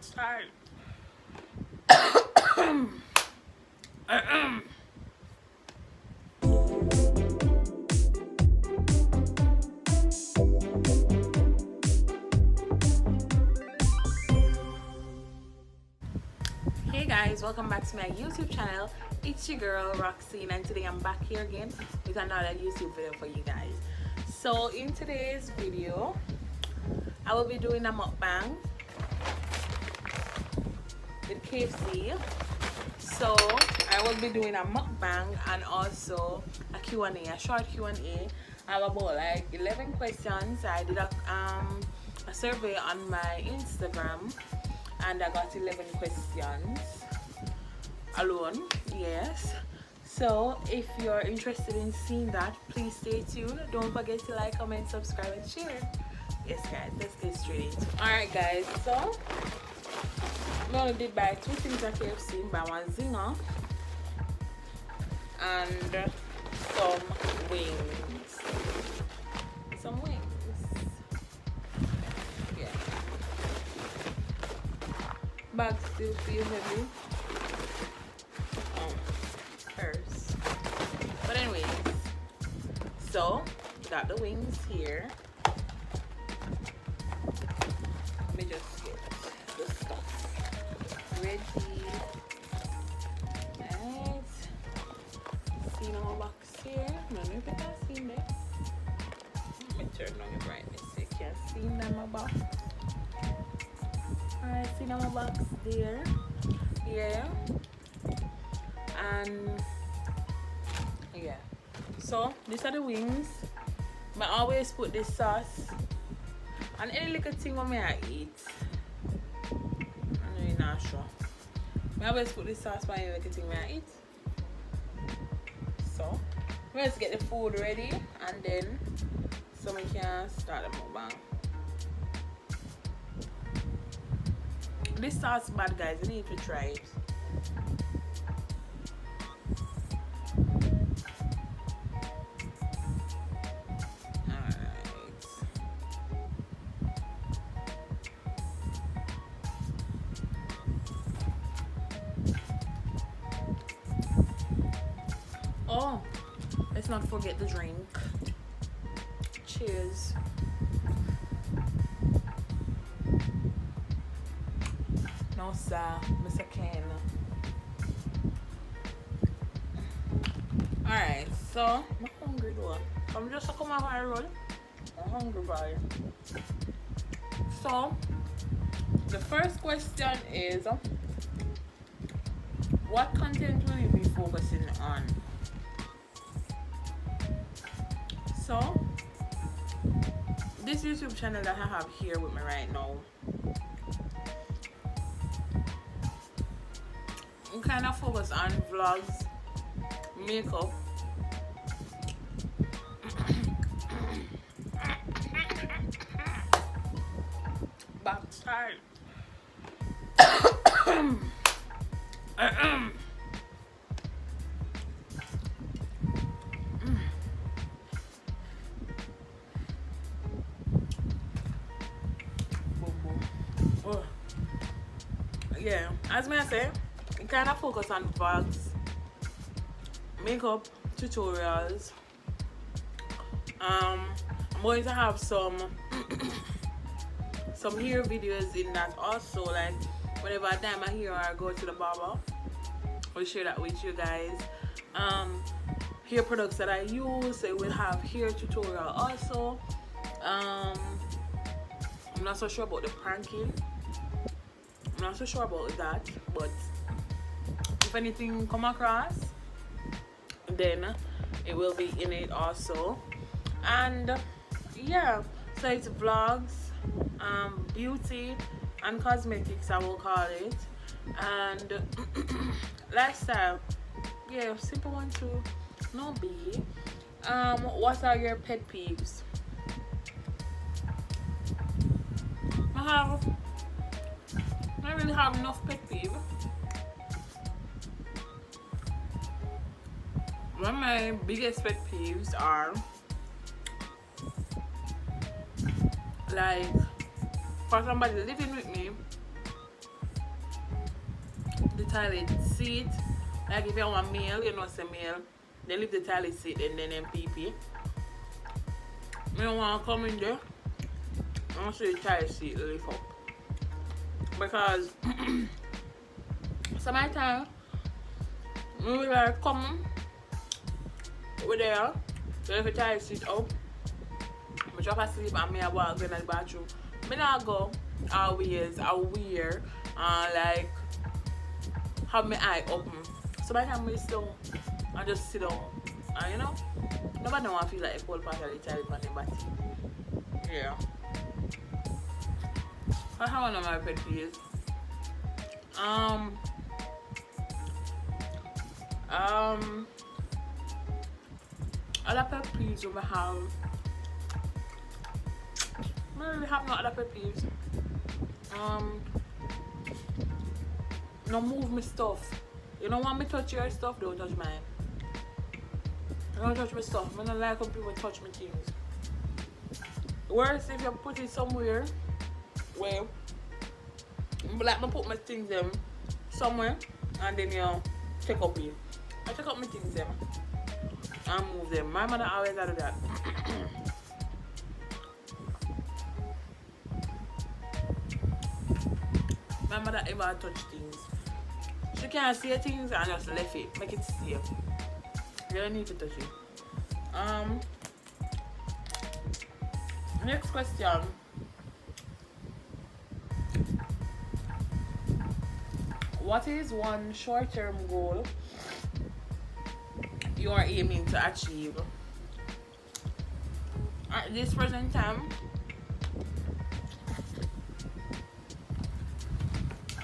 Start. Hey guys, welcome back to my YouTube channel. It's your girl Roxene, and today I'm back here again with another YouTube video for you guys. So in today's video, I will be doing a mukbang with KFC. So I will be doing a mukbang and also a Q&A, a short Q&A. I have about like 11 questions. I did a survey on my Instagram and I got 11 questions alone. Yes. So if you're interested in seeing that, please stay tuned. Don't forget to like, comment, subscribe, and share. Yes guys, let's get straight into it. Alright guys, so I only did buy two things at KFC, buy one zinger and some wings. Some wings. Yeah. Bag still feel heavy. Purse. But anyways, so got the wings here. Let me just get the stuff ready. Right. See my box here. I don't know if you can see that. Let me turn on the brightness so you can see in my box. Alright, see my box there. Yeah. And yeah. So these are the wings. I always put this sauce on any little thing when I eat. I'm really not sure. I always put this sauce on any little thing when I eat. So let's get the food ready and then so we can start the mukbang. This sauce bad guys, you need to try it. Oh, let's not forget the drink. Cheers. No sir, Mr. Ken. Alright, so I'm hungry though. I'm just a come off my road. I'm hungry boy. So the first question is, what content will you be focusing on? So this YouTube channel that I have here with me right now, we kind of focus on vlogs, makeup, backside. Yeah, as I say, we kind of focus on vlogs, makeup, tutorials. I'm going to have some hair videos in that also. Like whenever I dye my hair or I go to the barber, I'll share that with you guys. Hair products that I use, so we'll have hair tutorial also. I'm not so sure about the pranking. I'm not so sure about that, but if anything come across, then it will be in it also. And yeah, so it's vlogs, beauty and cosmetics I will call it, and lifestyle. Yeah, simple one too, no biggie. What are your pet peeves? I really have enough pet peeve. One of my biggest pet peeves are like for somebody living with me toilet seat. Like if you want meal, you know, say meal, they leave the toilet seat and then them pee. I don't want to come in there. I want to see the toilet seat lift up. Because sometimes we will like come over there, so if the toilet seat up, I drop asleep and I walk in the bathroom. I not go always aware and like have my eye open. So by the time I sit down, I just sit down. And you know, nobody want to feel like a cold part of the toilet on their body. Yeah. I have one of my pet peeves. Other pet peeves we have. I don't really have no other pet peeves. No move me stuff. You don't want me touch your stuff, don't touch mine. Don't touch my stuff. I don't like when people touch my things. Worse if you put it somewhere where like I put my things them somewhere and then you take up it. I take up my things them and move them. My mother always do that. My mother ever touch things. She can't see things and just left it. Make it safe. You don't need to touch it. Next question. What is one short-term goal you are aiming to achieve? At this present time,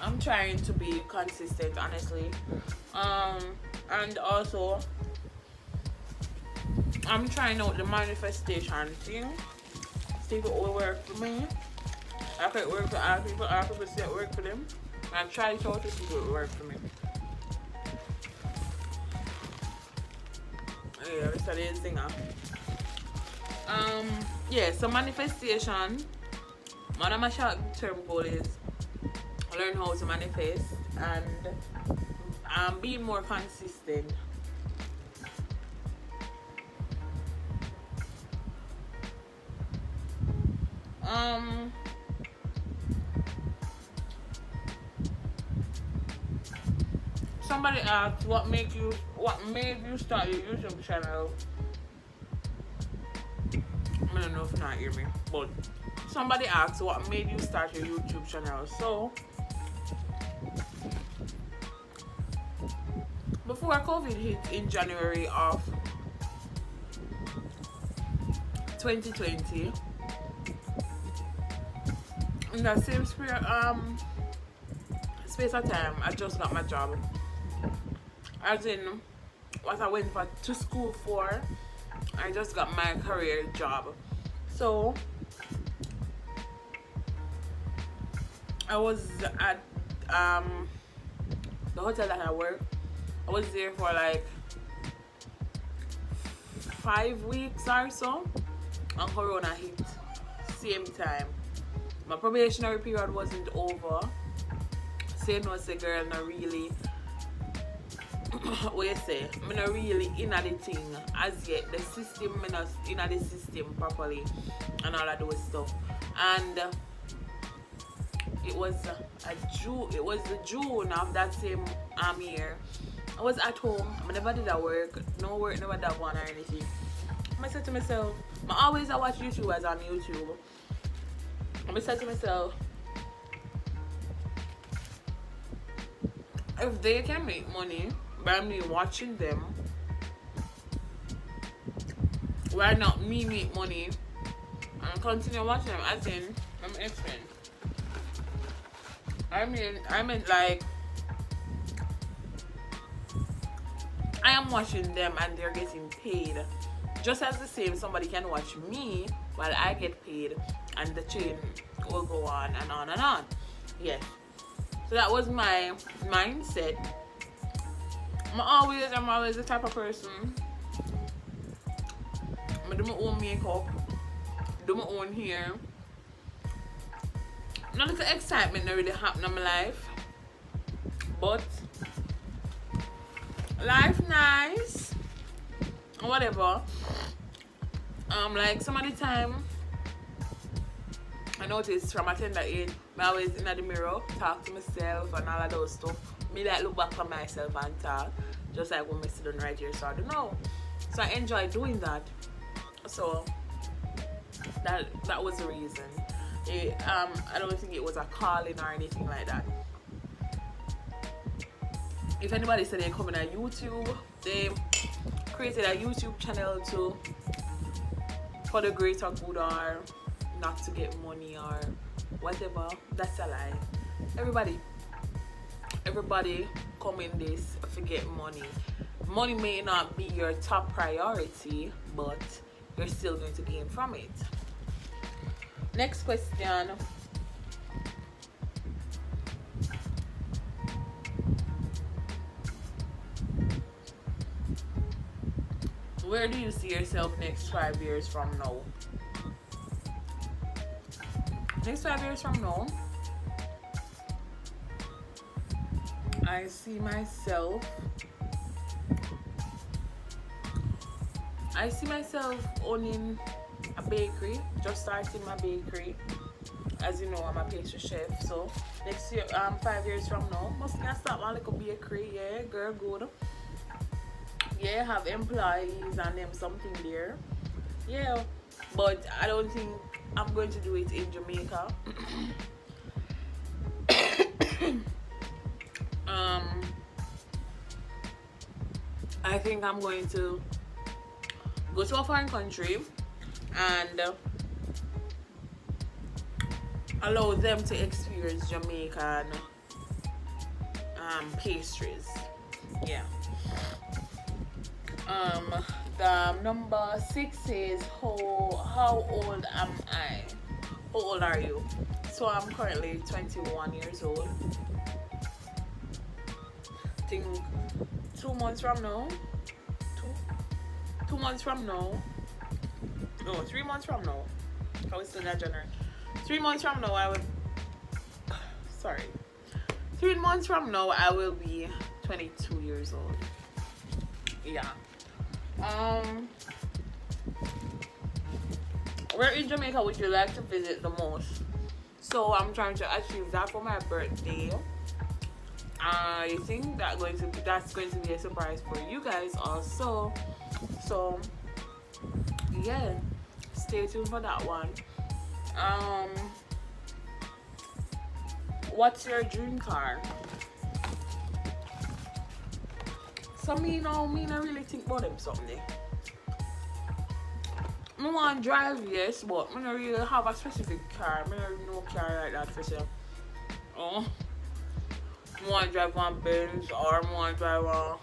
I'm trying to be consistent, honestly. And also, I'm trying out the manifestation thing. See if it will work for me. I could work for other people say it work for them. I've tried it out to see if it will work for me. Yeah, that's the thing. Yeah, so manifestation. One of my short-term goals is learn how to manifest and being more consistent. Somebody asked what made you start your YouTube channel. I don't know if you not hear me, but somebody asked what made you start your YouTube channel. So before COVID hit in January of 2020, in that same space of time, I just got my job. As in, what I went to school for, I just got my career job. So I was at the hotel that I work. I was there for like 5 weeks or so, and Corona hit same time. My probationary period wasn't over. Say no, say girl, not really. What you say? I'm not really in the thing as yet. The system, I'm not in the system properly, and all of those stuff. And it was June. It was the June of that same year. I was at home. I never did that work. No work, never that one or anything. I said to myself, I always watch YouTubers on YouTube. I said to myself, if they can make money by me watching them, why not me make money and continue watching them? As in, I'm explain. I meant like, I am watching them and they're getting paid. Just as the same, somebody can watch me while I get paid, and the chain will go on and on and on. Yes. So that was my mindset. I'm always the type of person. I do my own makeup, do my own hair. Not little excitement that really happened in my life, but life nice, whatever. Like some of the time, I noticed from a tender age, I always in the mirror, talk to myself and all of those stuff. Me like look back on myself and talk, just like when I sit down right here, so I don't know. So I enjoy doing that. So that was the reason. I don't think it was a calling or anything like that. If anybody said they're coming on YouTube, they created a YouTube channel to for the greater good or not to get money or whatever, that's a lie. Everybody come in this to get money. Money may not be your top priority, but you're still going to gain from it. Next question. Where do you see yourself next 5 years from now? Next 5 years from now, I see myself owning a bakery, just starting my bakery. As you know, I'm a pastry chef, so next year, 5 years from now, must gonna start my little bakery, yeah, girl good. Yeah, have employees and them something there. Yeah, but I don't think I'm going to do it in Jamaica. I think I'm going to go to a foreign country and allow them to experience Jamaican pastries. Yeah. The number 6 is how old am I? How old are you? So I'm currently 21 years old. I think 2 months from now. 2 months from now. No, 3 months from now. I was still in January. 3 months from now I will 3 months from now I will be 22 years old. Yeah. Where in Jamaica would you like to visit the most? So I'm trying to achieve that for my birthday. I think that's going to be a surprise for you guys also. So yeah, stay tuned for that one. What's your dream car? So me not really think about them something. I want to drive, yes, but I don't really have a specific car. I don't really know car like that for sure. I want to drive one Benz or I want to drive a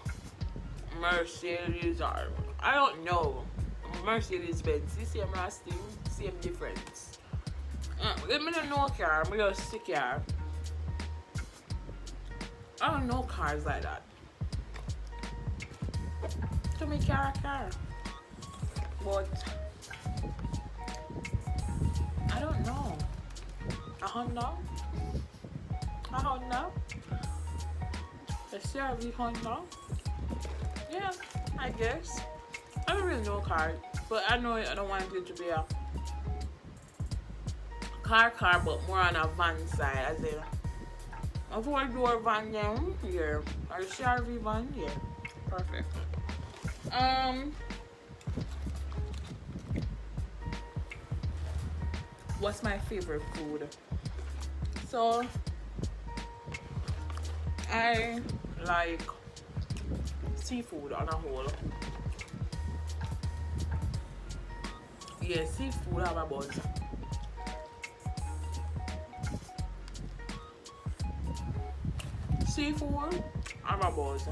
Mercedes or I don't know. Mercedes Benz, the same thing, same difference. I don't know car, I just see car. I don't know cars like that. To me, car. But I don't know. A Honda? A CRV Honda? Yeah, I guess. I don't really know cars, but I know I don't want it to be a car, but more on a van side, as in a 4-door van, yeah, or a CRV van, yeah, perfect. What's my favorite food? So I like seafood on a whole. Yeah, seafood have a buzz. Seafood have a buzz.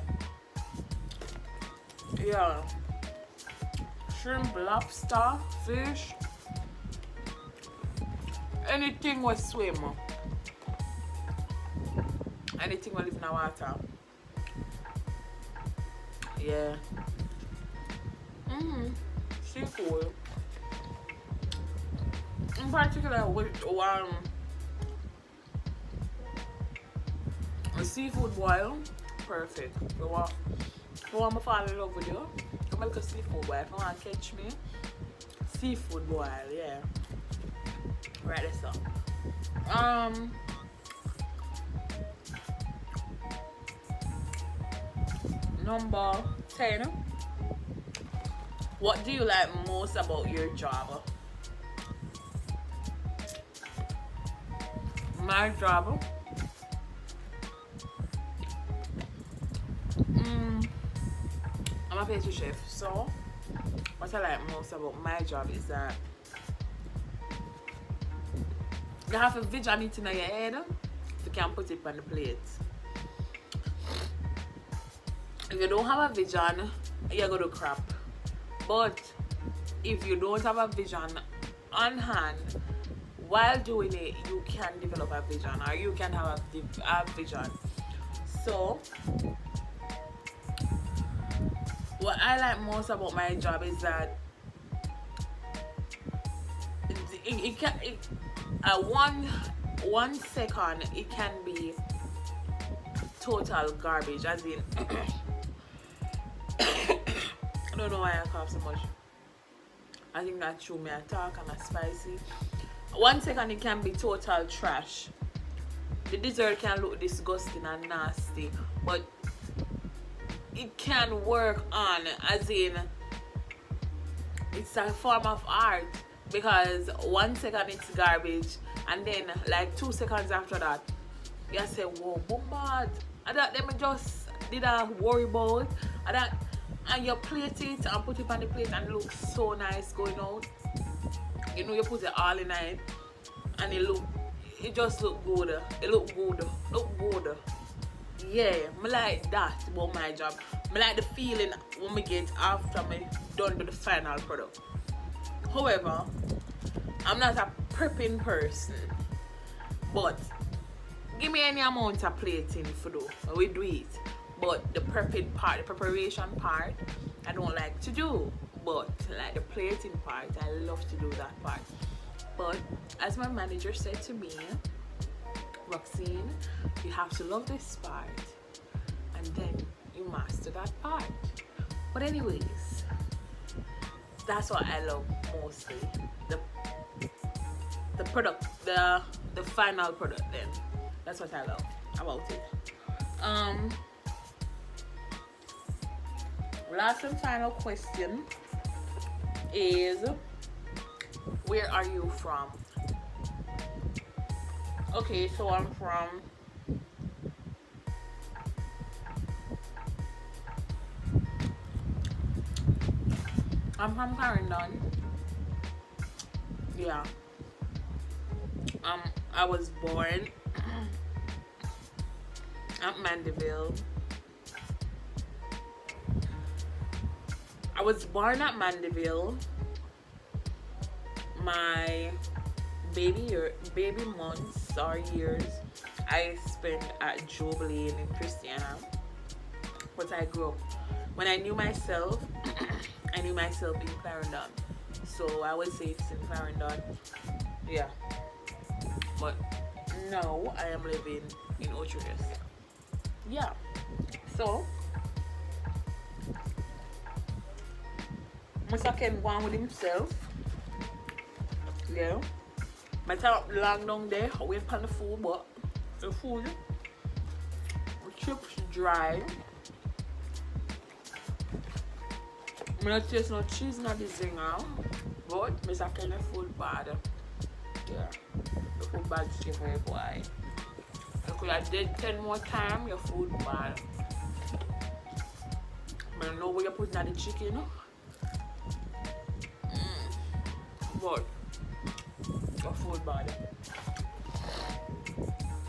Yeah. Shrimp, lobster, fish. Anything will swim. Anything will live in the water. Yeah. Seafood. In particular with a seafood boil, perfect. I want to fall in love with you, I'm like a seafood boy. If you want to catch me, seafood boy, yeah. Right, this up. Number 10. What do you like most about your job? My job. I'm a pastry chef, so what I like most about my job is that you have a vision in your head, you can put it on the plate. If you don't have a vision, you're gonna crap. But if you don't have a vision on hand, while doing it, you can develop a vision, or you can have a vision. So, what I like most about my job is that one second it can be total garbage, as in I don't know why I cough so much. I think that's true. Me I talk and I'm spicy. 1 second it can be total trash. The dessert can look disgusting and nasty, but it can work on, as in it's a form of art, because 1 second it's garbage and then like 2 seconds after that you say, whoa, bombard. And that them just did a worry about and that, and you plate it and put it on the plate and it looks so nice going out. You know, you put it all in it and it just look good. It look good. Yeah, I like that about my job. I like the feeling when we get after me done with the final product. However, I'm not a prepping person, but give me any amount of plating for do, we do it. But the prepping part, the preparation part, I don't like to do. But like the plating part, I love to do that part. But as my manager said to me, Roxene, you have to love this part and then you master that part. But anyways, that's what I love mostly. The product, the final product then. That's what I love about it. Last and final question is, where are you from? Okay, so I'm from Clarendon. Yeah. I was born at Mandeville. I was born at Mandeville. My baby months or years I spent at Jubilee in Christiana. But I grew up. When I knew myself, I knew myself in Clarendon. So I would say it's in Clarendon. Yeah. But now I am living in Ochoas. Yeah. So Mr. Ken went with himself. Yeah. My time long down there, I wait for the food, but the food, the chips dry. I don't taste no cheese, not the zinger, but Mr. Ken the food bad. Yeah. The food bad chicken for your boy. You could have did 10 more times, your food bad. But I know where you're putting at the chicken. But your food bad.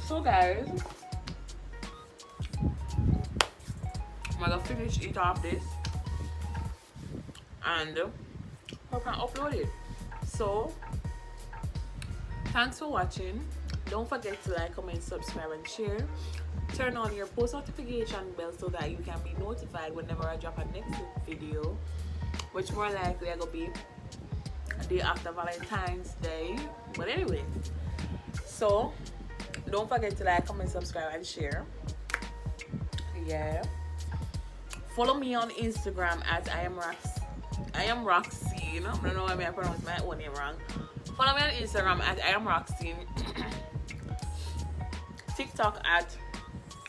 So guys, I'm gonna finish eat off this and I can upload it. So thanks for watching. Don't forget to like, comment, subscribe and share. Turn on your post notification bell so that you can be notified whenever I drop a next video, which more likely I gonna be a day after Valentine's Day. But anyway, so don't forget to like, comment, subscribe and share. Yeah. Follow me on Instagram at I am Roxene. I don't know why I pronounce my own name wrong. Follow me on Instagram at I am Roxene. TikTok at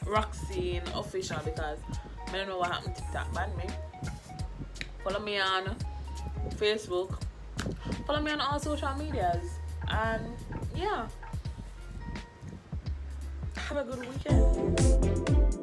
Roxene official because I don't know what happened to TikTok ban me. Follow me on Facebook. Follow me on all social medias. And yeah. Have a good weekend.